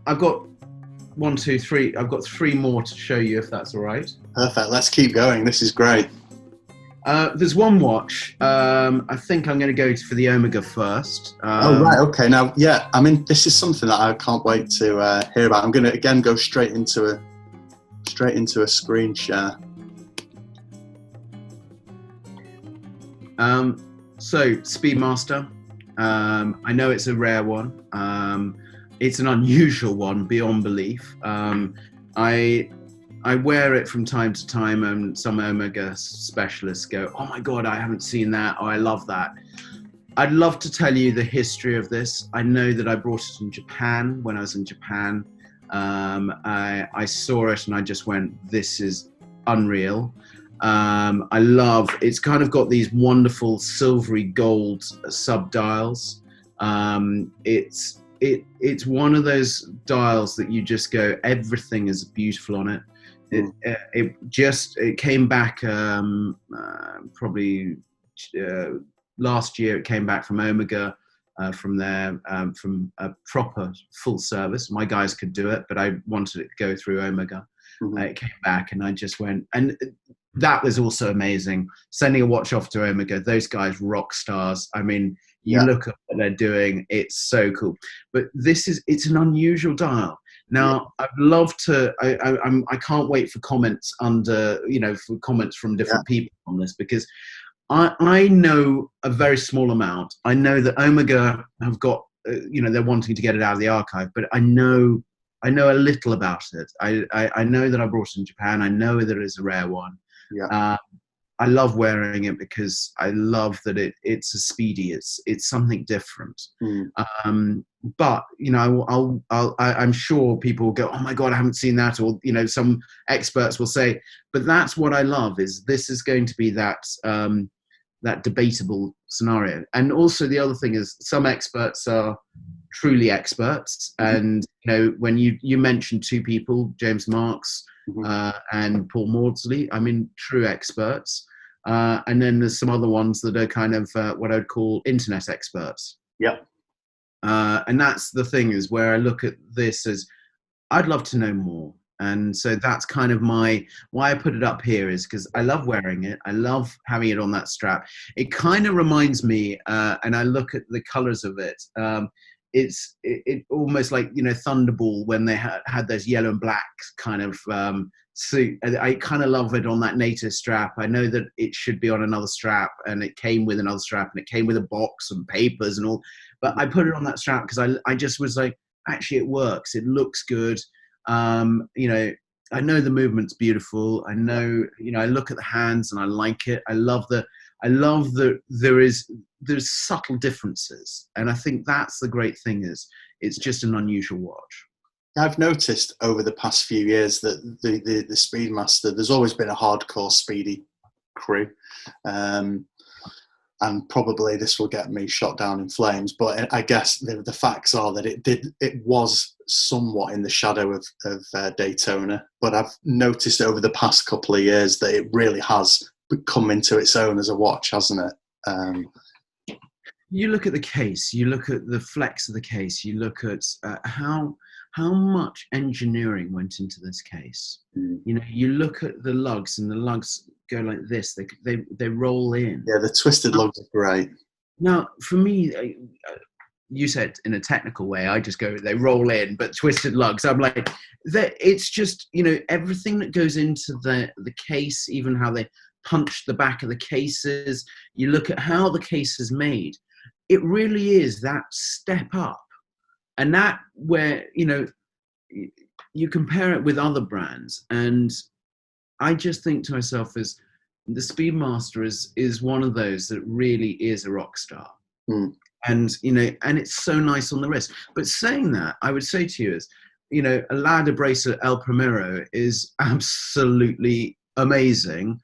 I've got one, two, three. I've got three more to show you, if that's all right. Perfect. Let's keep going. This is great. There's one watch. I think I'm going to go for the Omega first. Oh, right. Okay. Now, yeah, I mean, this is something that I can't wait to hear about. I'm going to, again, go straight into a screen share. So, Speedmaster. I know it's a rare one. It's an unusual one beyond belief. I wear it from time to time, and some Omega specialists go, "Oh my God, I haven't seen that. Oh, I love that." I'd love to tell you the history of this. I know that I brought it in Japan when I was in Japan. I saw it and I just went, "This is unreal." I love, it's kind of got these wonderful silvery gold subdials. It's one of those dials that you just go, everything is beautiful on it. It came back probably last year. It came back from Omega, from a proper full service. My guys could do it, but I wanted it to go through Omega. It came back and I just went, and that was also amazing. Sending a watch off to Omega, those guys rock stars. I mean, you look at what they're doing, it's so cool. But it's an unusual dial. Now, I'd love to, I can't wait for comments for comments from different people on this, because I know a very small amount. I know that Omega have got, they're wanting to get it out of the archive, but I know a little about it. I know that I brought it in Japan. I know that it is a rare one. I love wearing it because I love that it's a speedy. It's something different. But I'm sure people will go, "Oh my God, I haven't seen that," or some experts will say. But that's what I love, is this is going to be that debatable scenario. And also the other thing is, some experts are truly experts, and when you mentioned two people, James Marks and Paul Maudsley, I mean, true experts. And then there's some other ones that are kind of what I'd call internet experts. And that's the thing, is where I look at this as, I'd love to know more. And so that's kind of why I put it up here, is because I love wearing it. I love having it on that strap. It kind of reminds me, and I look at the colors of it, it's almost like, Thunderball, when they had those yellow and black kind of suit. I kind of love it on that native strap. I know that it should be on another strap, and it came with another strap, and it came with a box and papers and all. But I put it on that strap because I just was like, actually, it works. It looks good. I know the movement's beautiful. I know, I look at the hands and I like it. I love that there's subtle differences. And I think that's the great thing, is it's just an unusual watch. I've noticed over the past few years that the Speedmaster, there's always been a hardcore speedy crew. And probably this will get me shot down in flames, but I guess the facts are that it was somewhat in the shadow of Daytona. But I've noticed over the past couple of years that it really has come into its own as a watch, hasn't it? You look at the case, you look at the flex of the case, you look at how much engineering went into this case. You look at the lugs, and the lugs go like this. They roll in. Yeah, the twisted lugs are great. Now, for me, you said in a technical way, I just go, they roll in, but twisted lugs. I'm like, it's just, everything that goes into the case, even how they punch the back of the cases. You look at how the case is made. It really is that step up. And that where, you compare it with other brands. And I just think to myself, is the Speedmaster is one of those that really is a rock star. And, and it's so nice on the wrist. But saying that, I would say to you is, a ladder bracelet El Primero is absolutely amazing.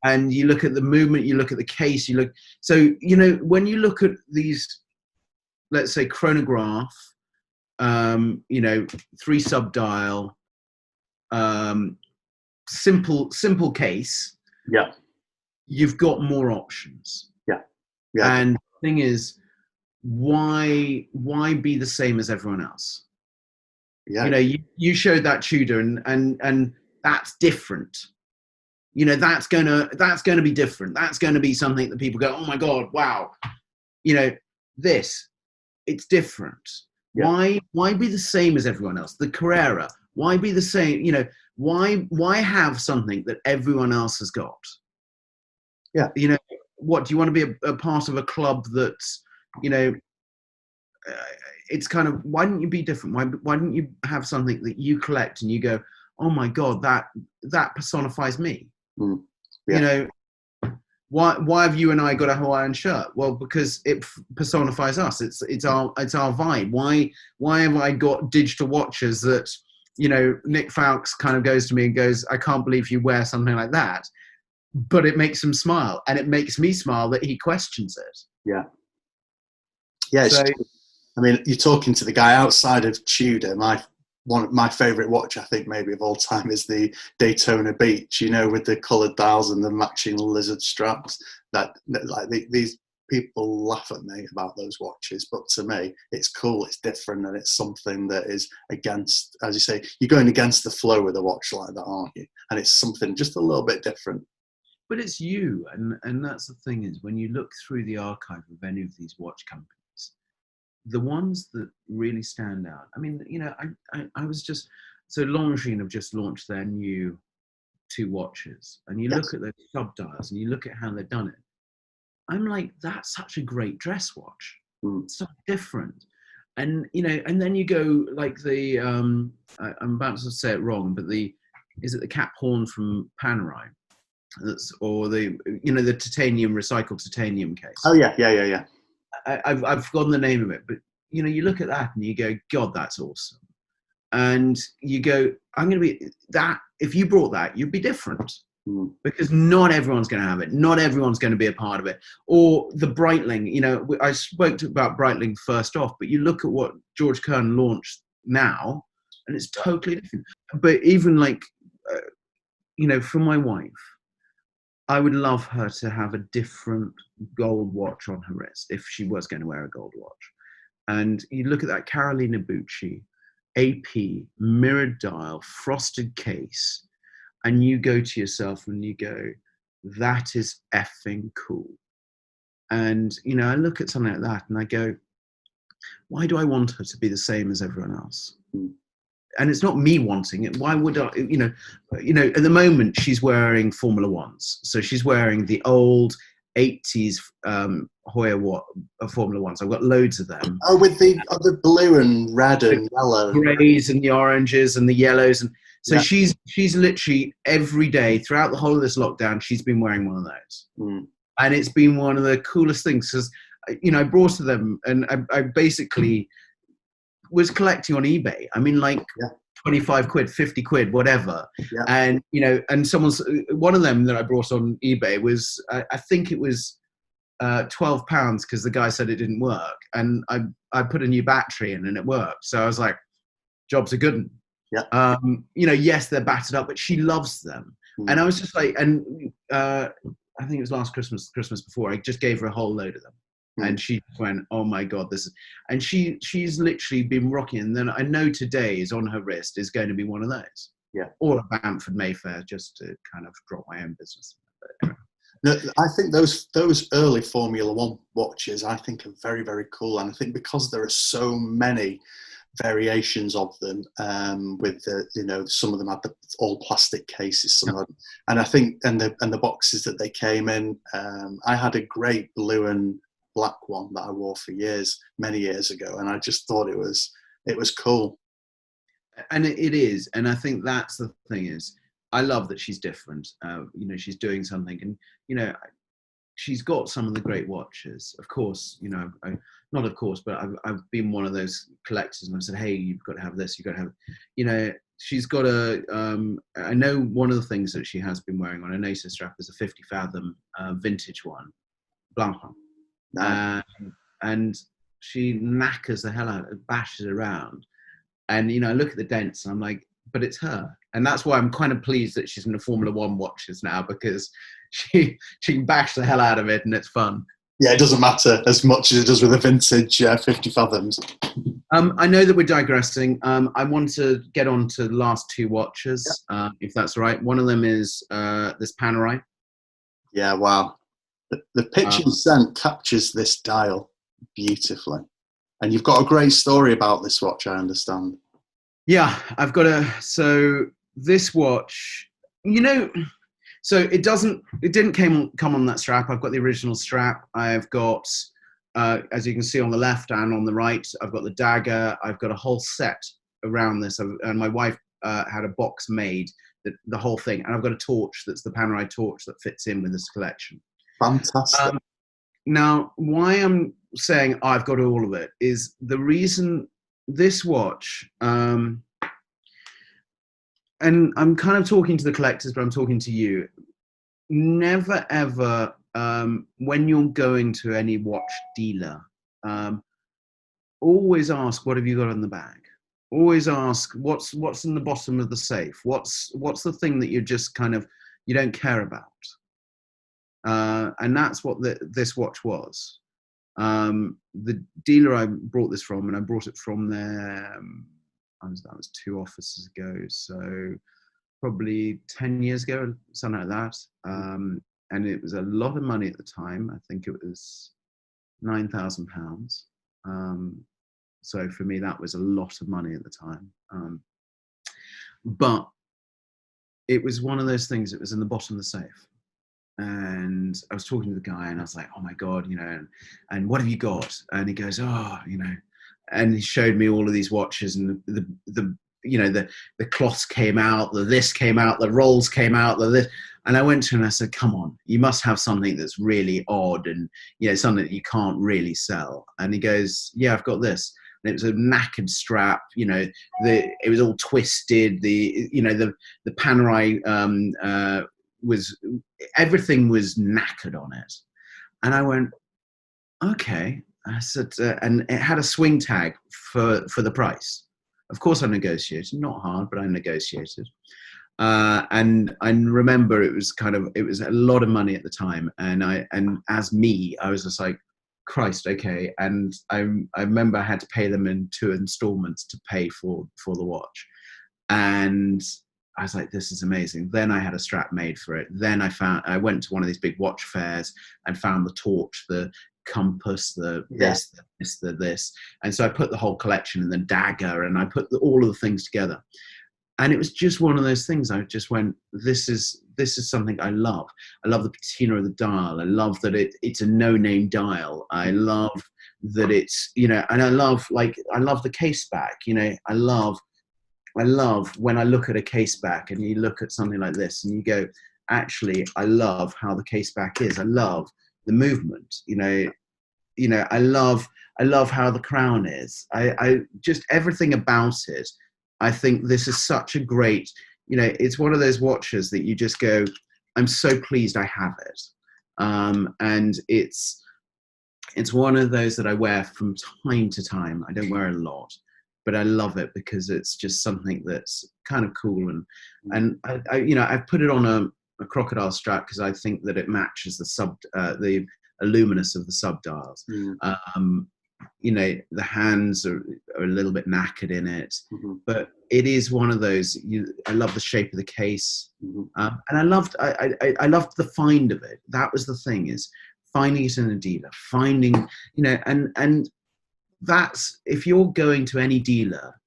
And you look at the movement, you look at the case, when you look at these, let's say, chronograph, 3 subdial, simple case. You've got more options. Yeah. And the thing is, why be the same as everyone else? Yeah. You know, you showed that Tudor, and that's different. You know, that's gonna be different. That's gonna be something that people go, oh my God, wow. You know, it's different. Yeah. Why be the same as everyone else? The Carrera, why be the same? You know, why have something that everyone else has got? Yeah. You know, what do you want to be a part of a club that's, you know, it's kind of, why don't you be different? Why don't you have something that you collect and you go, oh my God, that personifies me? Yeah. You know, why have you and I got a Hawaiian shirt? Well, because it personifies us. It's our vibe. Why have I got digital watches that, you know, Nick Fowkes kind of goes to me and goes, I can't believe you wear something like that. But it makes him smile, and it makes me smile that he questions it. Yeah. Yeah. So, I mean, you're talking to the guy outside of Tudor. My favourite watch, I think, maybe of all time, is the Daytona Beach. You know, with the coloured dials and the matching lizard straps. These people laugh at me about those watches, but to me, it's cool. It's different, and it's something that is against, as you say, you're going against the flow with a watch like that, aren't you? And it's something just a little bit different. but it's you, and that's the thing, is when you look through the archive of any of these watch companies, the ones that really stand out. I mean, you know, I was just, so Longines have just launched their new 2 watches, and you look at those sub dials and you look at how they've done it. I'm like, that's such a great dress watch. It's so different. And, you know, and then you go like the, I'm about to say it wrong, but is it the cap horn from Panerai? Or the, you know, the titanium, recycled titanium case. Oh yeah. I've forgotten the name of it, but you know, you look at that and you go, God, that's awesome. And you go, I'm going to be that. If you brought that, you'd be different, because not everyone's going to have it. Not everyone's going to be a part of it. Or the Breitling, you know, I spoke about Breitling first off, but you look at what George Kern launched now, and it's totally different. But even like, you know, for my wife, I would love her to have a different gold watch on her wrist if she was going to wear a gold watch. And you look at that Carolina Bucci, AP, mirrored dial, frosted case, and you go to yourself and you go, that is effing cool. And, you know, I look at something like that and I go, why do I want her to be the same as everyone else? And it's not me wanting it. Why would I, you know, at the moment she's wearing Formula Ones. So she's wearing the old 80s Hoya Formula Ones. I've got loads of them. Oh, with the blue and red and yellow. Greys and the oranges and the yellows. And so she's literally every day throughout the whole of this lockdown, she's been wearing one of those. And it's been one of the coolest things, because, you know, I brought to them and I basically was collecting on eBay. I mean, like 25 quid, 50 quid, whatever. Yeah. And, you know, and one of them that I brought on eBay was, I think it was £12 because the guy said it didn't work. And I put a new battery in and it worked. So I was like, job's a good one. Yeah. You know, yes, they're battered up, but she loves them. And I was just like, and I think it was last Christmas before, I just gave her a whole load of them. And she went, oh my God, this is, and she's literally been rocking. And then I know today is on her wrist is going to be one of those. Yeah. Or a Bamford Mayfair, just to kind of drop my own business. No, I think those early Formula One watches, I think, are very, very cool. And I think because there are so many variations of them, with the, you know, some of them had the all plastic cases, some of them, and I think, and the boxes that they came in. I had a great blue and black one that I wore for years, many years ago, and I just thought it was cool. And it is, and I think that's the thing, is I love that she's different. You know, she's doing something, and you know, she's got some of the great watches. Of course, you know, not of course, but I've been one of those collectors, and I've said, hey, you've got to have this, you've got to have, you know, she's got a. I know one of the things that she has been wearing on a NATO strap is a 50 fathom vintage one, Blanc. And she knackers the hell out, bashes around, and you know, I look at the dents and I'm like, but it's her. And that's why I'm kind of pleased that she's in the Formula One watches now, because she can bash the hell out of it and it's fun. Yeah, it doesn't matter as much as it does with a vintage 50 Fathoms. I know that we're digressing. I want to get on to the last two watches, if that's all right. One of them is this Panerai. Yeah, wow. The picture you sent captures this dial beautifully. And you've got a great story about this watch, I understand. Yeah, I've got so this watch, so it didn't come on that strap. I've got the original strap. I've got, as you can see on the left and on the right, I've got the dagger. I've got a whole set around this. And my wife had a box made, the whole thing. And I've got a torch that's the Panerai torch that fits in with this collection. Fantastic. Now, why I'm saying I've got all of it is the reason this watch, and I'm kind of talking to the collectors, but I'm talking to you. Never ever, when you're going to any watch dealer, always ask, what have you got in the bag? Always ask, what's in the bottom of the safe? What's the thing that you just kind of, you don't care about? And that's what this watch was. The dealer I brought this from, and I brought it from there, that was 2 offices ago, so probably 10 years ago, something like that. And it was a lot of money at the time. I think it was £9,000. So for me, that was a lot of money at the time. But it was one of those things, it was in the bottom of the safe. And I was talking to the guy and I was like, oh my God, and what have you got? And he goes, and he showed me all of these watches, and the cloths came out, the this came out, the rolls came out, the this. And I went to him and I said, come on, you must have something that's really odd and, something that you can't really sell. And he goes, yeah, I've got this. And it was a knackered strap, it was all twisted. The Panerai, everything was knackered on it. And I went, okay. I said, and it had a swing tag for the price. Of course I negotiated, not hard, but I negotiated. And I remember it was a lot of money at the time. And as me, I was just like, Christ, okay. And I remember I had to pay them in 2 installments to pay for the watch. And I was like, this is amazing. Then I had a strap made for it. Then I went to one of these big watch fairs and found the torch, the compass, this. And so I put the whole collection and the dagger, and I put all of the things together. And it was just one of those things. I just went, this is something I love. I love the patina of the dial. I love that it's a no-name dial. I love that it's, and I love the case back. I love when I look at a case back and you look at something like this and you go, actually, I love how the case back is. I love the movement, I love how the crown is. I just, everything about it. I think this is such a great, it's one of those watches that you just go, I'm so pleased I have it. And it's one of those that I wear from time to time. I don't wear a lot, but I love it because it's just something that's kind of cool. And I've put it on a crocodile strap because I think that it matches the aluminous of the sub dials. The hands are a little bit knackered in it, but it is one of those. I love the shape of the case, and I loved the find of it. That was the thing, is finding it in a dealer, finding and that's, if you're going to any dealer,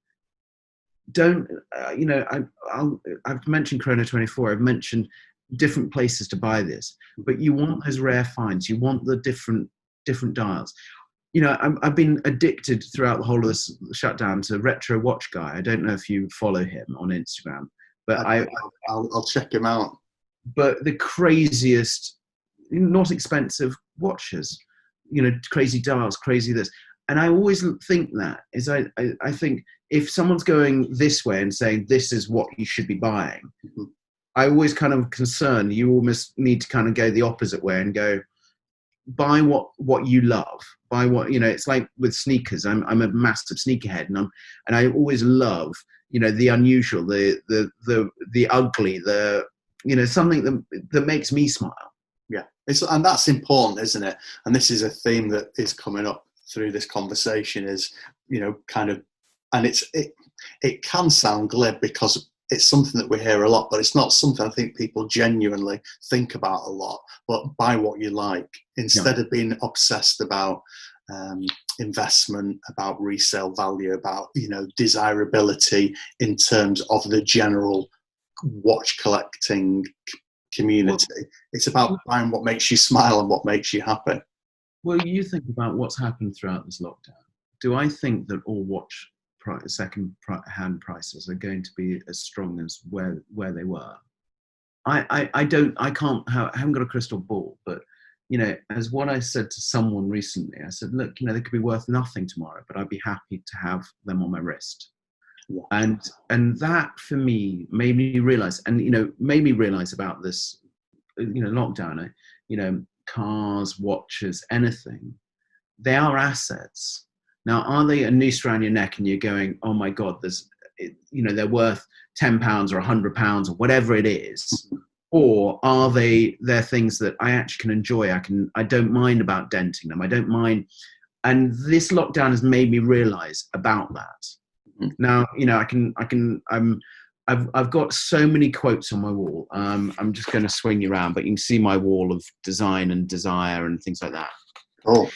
don't I've mentioned Chrono 24. I've mentioned different places to buy this, but you want those rare finds. You want the different dials. I've been addicted throughout the whole of this shutdown to Retro Watch Guy. I don't know if you follow him on Instagram, but I'll check him out. But the craziest, not expensive watches, crazy dials, crazy this. And I always think that is, I think if someone's going this way and saying this is what you should be buying, I always kind of concerned. You almost need to kind of go the opposite way and go, buy what you love. Buy what, it's like with sneakers. I'm a massive sneakerhead, and I always love, the unusual, the ugly, something that makes me smile. Yeah. And that's important, isn't it? And this is a theme that is coming up through this conversation is, kind of, and it can sound glib because it's something that we hear a lot, but it's not something I think people genuinely think about a lot. But buy what you like instead of being obsessed about investment, about resale value, about desirability in terms of the general watch collecting community. It's about buying what makes you smile and what makes you happy. Well, you think about what's happened throughout this lockdown. Do I think that all watch second-hand prices are going to be as strong as where they were? I haven't got a crystal ball, but as what I said to someone recently, I said, look, they could be worth nothing tomorrow, but I'd be happy to have them on my wrist. Yeah. And that for me made me realize, about this, lockdown. Cars, watches, anything, they are assets. Now, are they a noose around your neck and you're going, oh my God, they're worth £10 or £100 or whatever it is? Or are they're things that I actually can enjoy? I don't mind about denting them. I don't mind. And this lockdown has made me realize about that. Now, I've got so many quotes on my wall. I'm just going to swing you around, but you can see my wall of design and desire and things like that. Oh.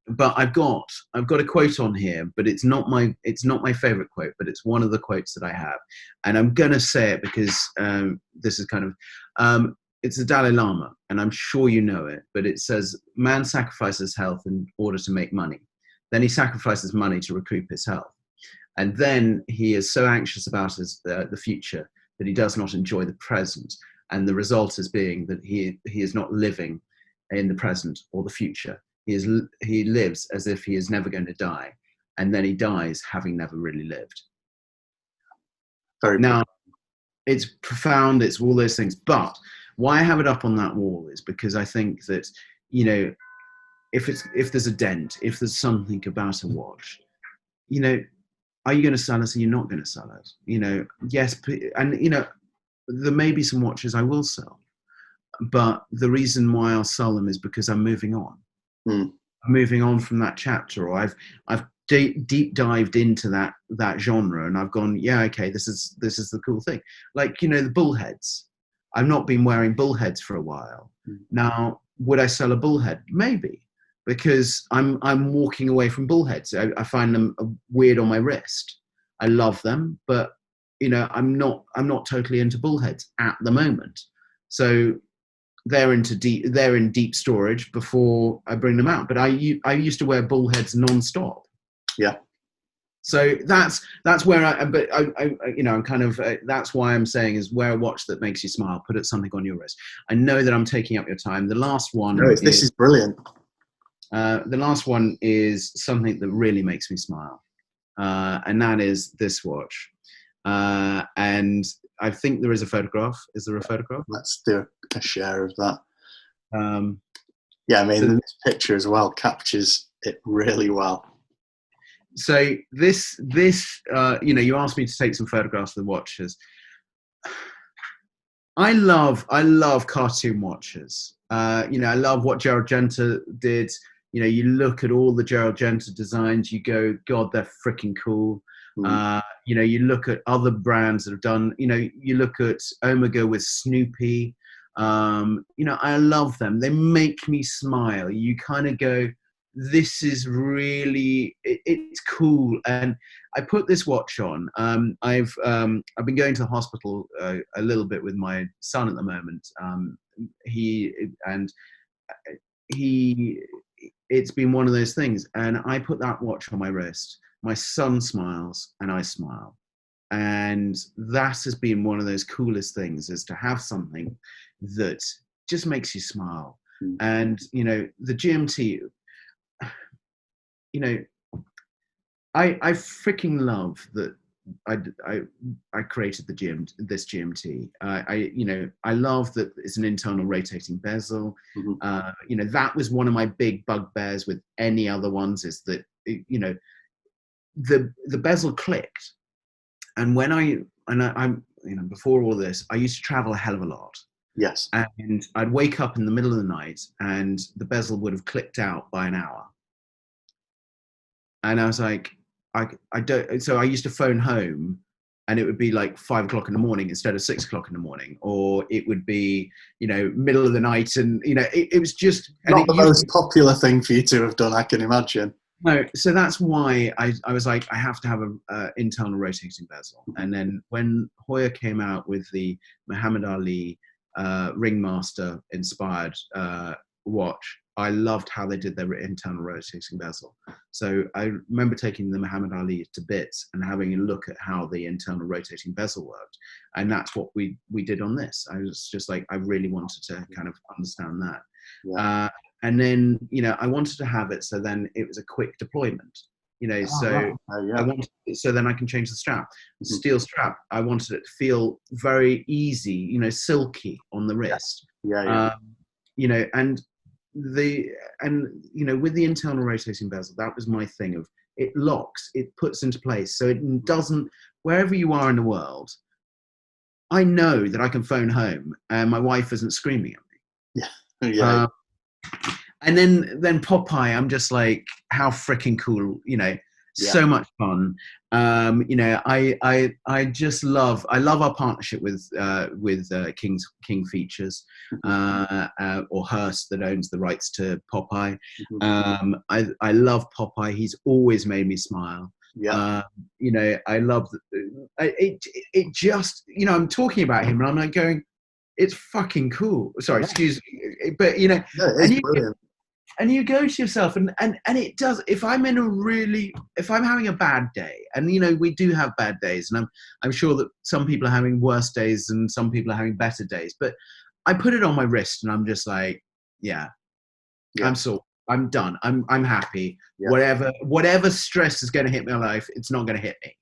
But I've got a quote on here, but it's not my favorite quote, but it's one of the quotes that I have, and I'm going to say it because this is kind of it's the Dalai Lama, and I'm sure you know it, but it says, man sacrifices health in order to make money. Then he sacrifices money to recoup his health. And then he is so anxious about the future that he does not enjoy the present. And the result is being that he is not living in the present or the future. He lives as if he is never going to die. And then he dies having never really lived. Now, it's profound, it's all those things. But why I have it up on that wall is because I think that, if there's a dent, if there's something about a watch, are you going to sell it or you're not going to sell it? Yes. And, there may be some watches I will sell, but the reason why I'll sell them is because I'm moving on. I'm moving on from that chapter, or I've deep dived into that genre, and I've gone, yeah, okay, this is the cool thing. Like, the bullheads. I've not been wearing bullheads for a while. Now, would I sell a bullhead? Maybe. Because I'm walking away from bullheads. I find them weird on my wrist. I love them, but I'm not totally into bullheads at the moment. So they're in deep storage before I bring them out. But I used to wear bullheads non-stop. Yeah. So that's where I'm kind of that's why I'm saying is wear a watch that makes you smile. Put something on your wrist. I know that I'm taking up your time. The last one. No, this is brilliant. The last one is something that really makes me smile, and that is this watch. And I think there is a photograph. Is there a photograph? Let's do a share of that. This picture as well captures it really well. So this you asked me to take some photographs of the watches. I love cartoon watches. I love what Gerald Genta did. You look at all the Gerald Genta designs, you go, God, they're freaking cool. You look at other brands that have done, you look at Omega with Snoopy. I love them. They make me smile. You kind of go, this is really, it's cool. And I put this watch on. I've been going to the hospital a little bit with my son at the moment. It's been one of those things. And I put that watch on my wrist. My son smiles and I smile. And that has been one of those coolest things, is to have something that just makes you smile. And, the GMT, I freaking love that I created this GMT. I love that it's an internal rotating bezel. That was one of my big bugbears with any other ones, is that the bezel clicked. And when I'm before all this, I used to travel a hell of a lot. Yes. And I'd wake up in the middle of the night and the bezel would have clicked out by an hour. And I was like, I don't, so I used to phone home and it would be like 5 o'clock in the morning instead of 6 o'clock in the morning, or it would be, you know, middle of the night. And, you know, it was just not the most popular thing for you to have done, I can imagine. No, so that's why I was like, I have to have a internal rotating bezel. And then when Hoya came out with the Muhammad Ali Ringmaster inspired watch, I loved how they did their internal rotating bezel. So I remember taking the Muhammad Ali to bits and having a look at how the internal rotating bezel worked. And that's what we did on this. I was just like, I really wanted to kind of understand that. Yeah. And then, you know, I wanted to have it so then it was a quick deployment, you know, I wanted, so then I can change the strap. Steel strap, I wanted it to feel very easy, you know, silky on the wrist. You know, and you know, with the internal rotating bezel, that was my thing of it locks, it puts into place. So it doesn't, wherever you are in the world, I know that I can phone home and my wife isn't screaming at me. And then Popeye, I'm just like, how freaking cool, you know, so much fun. You know, I just love our partnership with King Features, or Hearst that owns the rights to Popeye. I love Popeye. He's always made me smile. You know, I love it just, you know, I'm talking about him and I'm like going, it's fucking cool. Sorry, excuse me, but you know, and you go to yourself and it does, if I'm having a bad day, and you know, we do have bad days, and I'm sure that some people are having worse days and some people are having better days, but I put it on my wrist and I'm just like, I'm done. I'm happy. Whatever stress is going to hit my life, it's not going to hit me.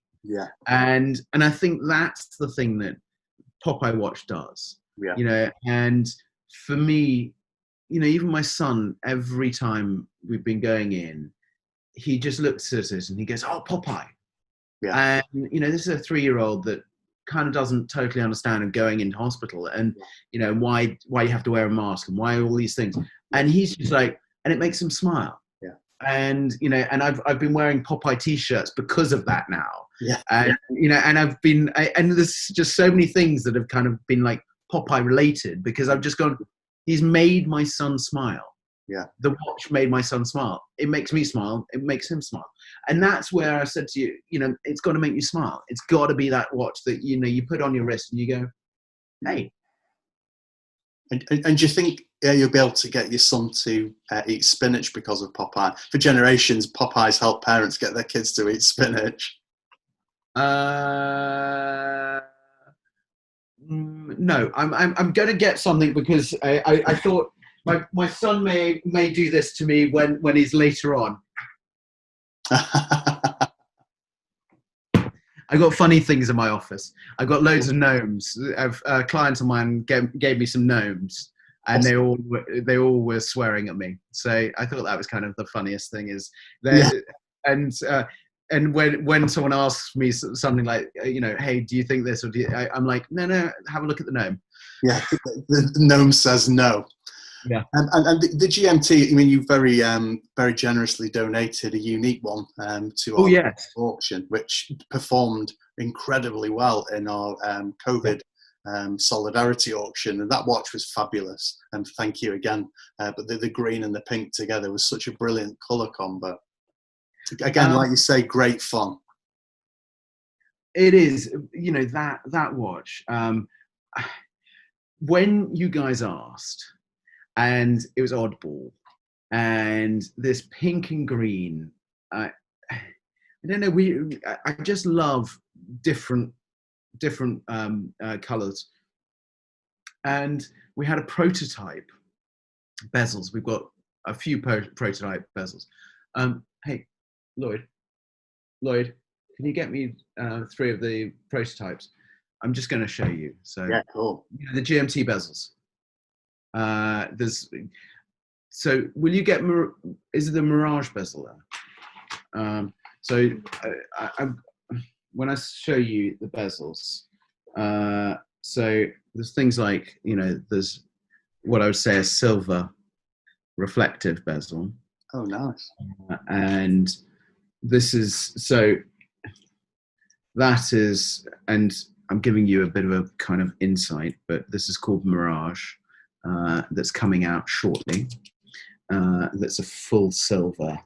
And I think that's the thing that Popeye watch does. You know, and for me, you know, even my son, every time we've been going in, he just looks at us and he goes, "Oh, Popeye." And, you know, this is a 3-year-old that kind of doesn't totally understand of going into hospital and, you know, why you have to wear a mask and why all these things. And he's just like, and it makes him smile. And, you know, and I've been wearing Popeye t-shirts because of that now. And, you know, and and there's just so many things that have kind of been like Popeye related, because I've just gone, he's made my son smile. The watch made my son smile. It makes me smile. It makes him smile. And that's where I said to you, you know, it's got to make you smile. It's got to be that watch that, you know, you put on your wrist and you go, hey. And do you think you'll be able to get your son to eat spinach because of Popeye? For generations, Popeye's helped parents get their kids to eat spinach. No, I'm going to get something, because I thought my son may do this to me when he's later on. I got funny things in my office. I got loads of gnomes. Clients of mine gave me some gnomes, and they all were swearing at me. So I thought that was kind of the funniest thing. And when someone asks me something like, you know, hey, do you think this? Or I'm like, no, have a look at the gnome. The gnome says no. And the GMT, I mean, you very generously donated a unique one to our auction, which performed incredibly well in our COVID solidarity auction, and that watch was fabulous. And thank you again. But the green and the pink together was such a brilliant colour combo. Again, like you say, great fun. It is, you know, that watch. When you guys asked, and it was oddball, and this pink and green, I don't know. I just love different colors, and we had a prototype bezels. We've got a few prototype bezels. Hey, Lloyd, can you get me 3 of the prototypes? I'm just going to show you. So cool. You know, the GMT bezels. So will you get, is it the Mirage bezel there? So when I show you the bezels, So there's things like, there's what I would say a silver reflective bezel. Oh, nice. And this is, so that is, and I'm giving you a bit of a kind of insight, but this is called Mirage, that's coming out shortly. That's a full silver.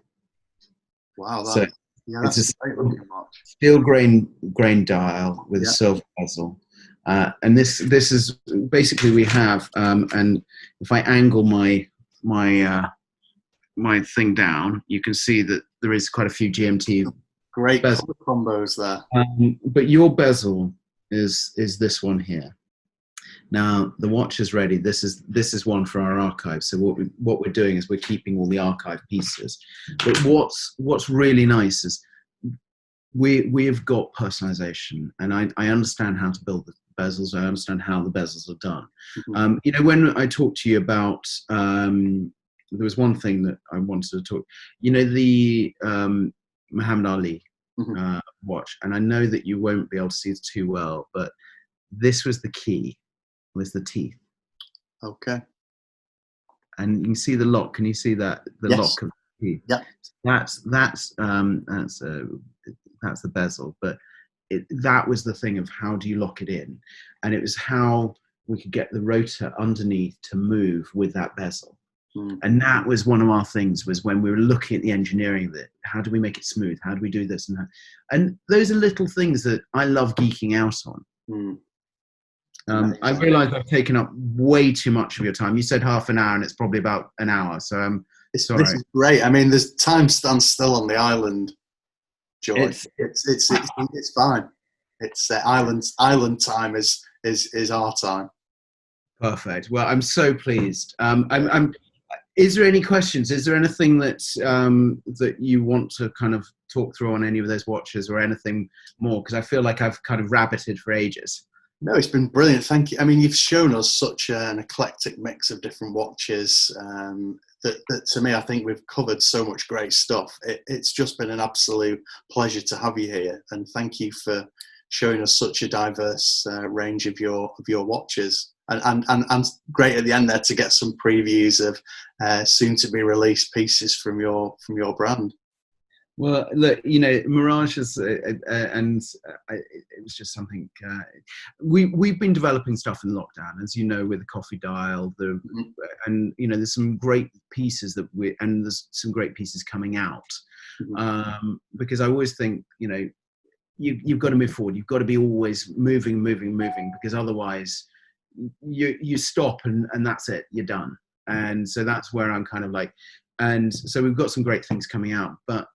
Wow, So that's a great looking watch. Steel grain dial with a silver bezel. And this is basically we have, and if I angle my thing down, you can see that there is quite a few GMT. Great color combos there. But your bezel is this one here. Now the watch is ready. This is one for our archive. So what we're doing is we're keeping all the archive pieces. But what's really nice is we've got personalization, and I understand how to build the bezels. I understand how the bezels are done. Mm-hmm. When I talked to you about, there was one thing that I wanted to talk. The Muhammad Ali watch, and I know that you won't be able to see it too well, but this was the key, was the teeth. Okay. And you can see the lock. Can you see that lock of the teeth? Yeah. That's the bezel, but that was the thing of how do you lock it in, and it was how we could get the rotor underneath to move with that bezel. And that was one of our things, was when we were looking at the engineering of it, how do we make it smooth, how do we do this and that, and those are little things that I love geeking out on. I realize I've taken up way too much of your time. You said half an hour, and it's probably about an hour, so sorry. This is great. I mean, there's time stands still on the island, George. It's fine. It's island time is our time. Perfect. Well, I'm so pleased. Is there any questions? Is there anything that you want to kind of talk through on any of those watches, or anything more? Because I feel like I've kind of rabbited for ages. No, it's been brilliant. Thank you. I mean, you've shown us such an eclectic mix of different watches that to me, I think we've covered so much great stuff. It's just been an absolute pleasure to have you here, and thank you for showing us such a diverse range of your watches. And great at the end there to get some previews of soon to be released pieces from your brand. Well, look, Mirage is, it was just something. We've been developing stuff in lockdown, as you know, with the coffee dial, and there's some great pieces there's some great pieces coming out, because I always think, you've got to move forward. You've got to be always moving, because otherwise you stop and that's it. You're done. And so that's where I'm kind of like, and so we've got some great things coming out, but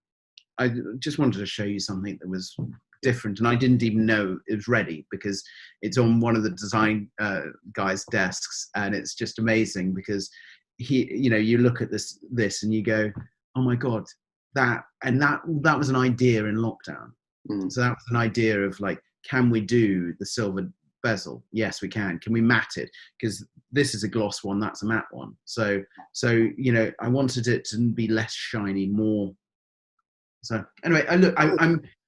I just wanted to show you something that was different, and I didn't even know it was ready because it's on one of the design guys' desks, and it's just amazing because you look at this and you go, oh my god, that was an idea in lockdown. So that was an idea of like, can we do the silver bezel? Yes, we can. Can we matte it? Because this is a gloss one, that's a matte one. So I wanted it to be less shiny, more. So anyway,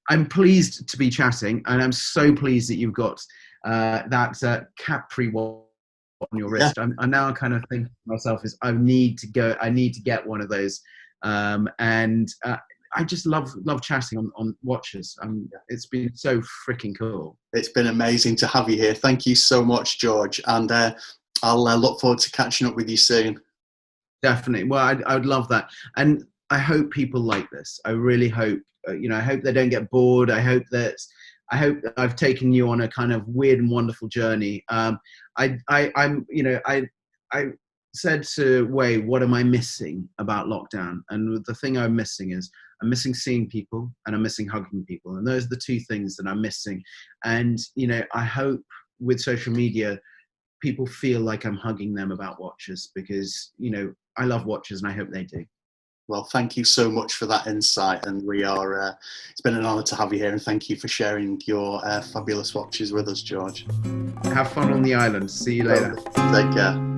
I'm pleased to be chatting, and I'm so pleased that you've got that Capri watch on your wrist. Yeah. I'm now kind of thinking to myself is I need to get one of those, and I just love chatting on watches. It's been so freaking cool. It's been amazing to have you here. Thank you so much, George, and I'll look forward to catching up with you soon. Definitely. Well, I would love that, and I hope people like this. I really hope, I hope they don't get bored. I hope that I've taken you on a kind of weird and wonderful journey. I said to Wei, what am I missing about lockdown? And the thing I'm missing is I'm missing seeing people, and I'm missing hugging people. And those are the two things that I'm missing. And, I hope with social media, people feel like I'm hugging them about watches because, I love watches, and I hope they do. Well, thank you so much for that insight, and it's been an honour to have you here, and thank you for sharing your fabulous watches with us, George. Have fun on the island. See you later. Take care.